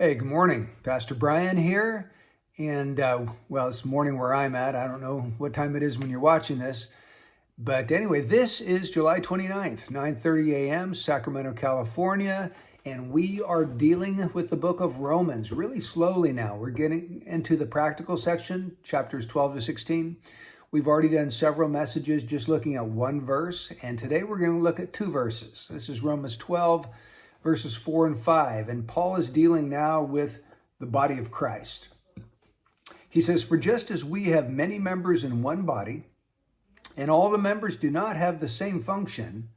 Hey, good morning. Pastor Brian here. And well, it's morning where I'm at. I don't know what time it is when you're watching this. But anyway, this is July 29th, 9:30 a.m., Sacramento, California. And we are dealing with the book of Romans really slowly now. We're getting into the practical section, chapters 12 to 16. We've already done several messages just looking at one verse. And today we're going to look at two verses. This is Romans 12, verses 4 and 5. And Paul is dealing now with the body of Christ. He says, "For just as we have many members in one body, and all the members do not have the same function,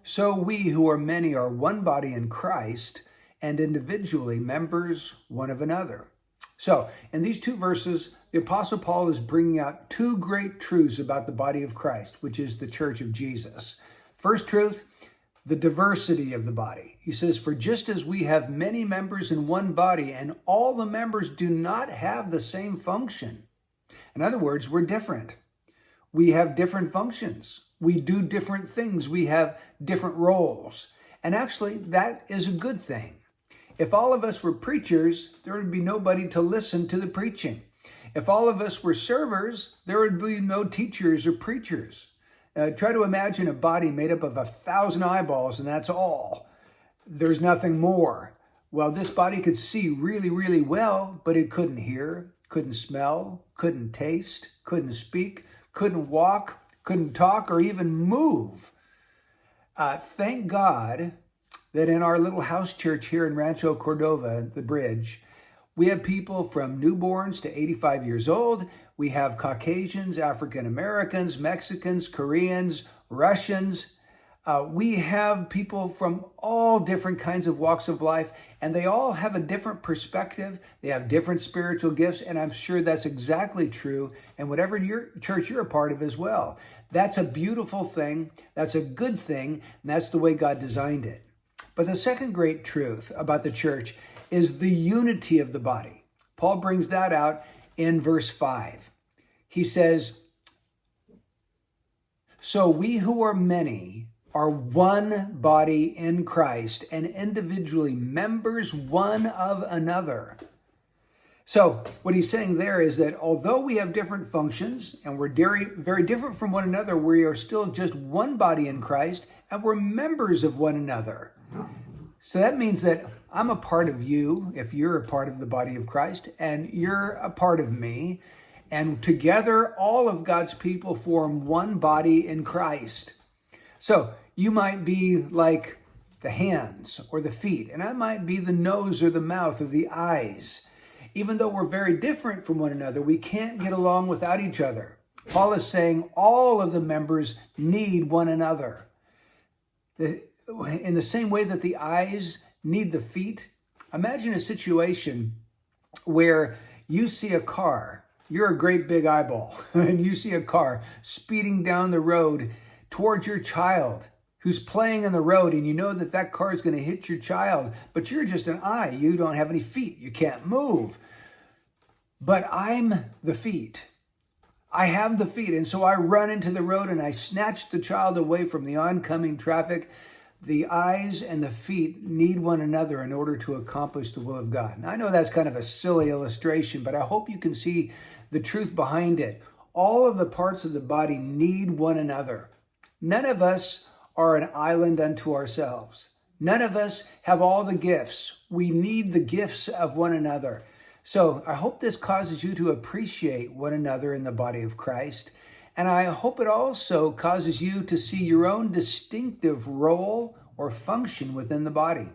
so we who are many are one body in Christ, and individually members one of another." So in these two verses, the Apostle Paul is bringing out two great truths about the body of Christ, which is the church of Jesus. First truth, the diversity of the body. He says, "For just as we have many members in one body, and all the members do not have the same function." In other words, we're different. We have different functions. We do different things. We have different roles. And actually, that is a good thing. If all of us were preachers, there would be nobody to listen to the preaching. If all of us were servers, there would be no teachers or preachers. Try to imagine a body made up of 1,000 eyeballs, and that's all. There's nothing more. Well, this body could see really, really well, but it couldn't hear, couldn't smell, couldn't taste, couldn't speak, couldn't walk, couldn't talk, or even move. Thank God that in our little house church here in Rancho Cordova, the Bridge, we have people from newborns to 85 years old. We have Caucasians, African Americans, Mexicans, Koreans, Russians. We have people from all different kinds of walks of life, and they all have a different perspective. They have different spiritual gifts, and I'm sure that's exactly true in whatever church you're a part of as well. That's a beautiful thing. That's a good thing, and that's the way God designed it. But the second great truth about the church is the unity of the body. Paul brings that out in verse 5. He says, "So we who are many are one body in Christ, and individually members one of another." So what he's saying there is that although we have different functions and we're very, very different from one another, we are still just one body in Christ, and we're members of one another. So that means that I'm a part of you if you're a part of the body of Christ, and you're a part of me. And together, all of God's people form one body in Christ. So you might be like the hands or the feet, and I might be the nose or the mouth or the eyes. Even though we're very different from one another, we can't get along without each other. Paul is saying all of the members need one another. In the same way that the eyes need the feet, imagine a situation where you see a car. You're a great big eyeball, and you see a car speeding down the road towards your child who's playing in the road, and you know that that car is going to hit your child, but you're just an eye. You don't have any feet. You can't move. But I'm the feet. I have the feet, and so I run into the road and I snatch the child away from the oncoming traffic. The eyes and the feet need one another in order to accomplish the will of God. And I know that's kind of a silly illustration, but I hope you can see the truth behind it. All of the parts of the body need one another. None of us are an island unto ourselves. None of us have all the gifts. We need the gifts of one another. So I hope this causes you to appreciate one another in the body of Christ. And I hope it also causes you to see your own distinctive role or function within the body.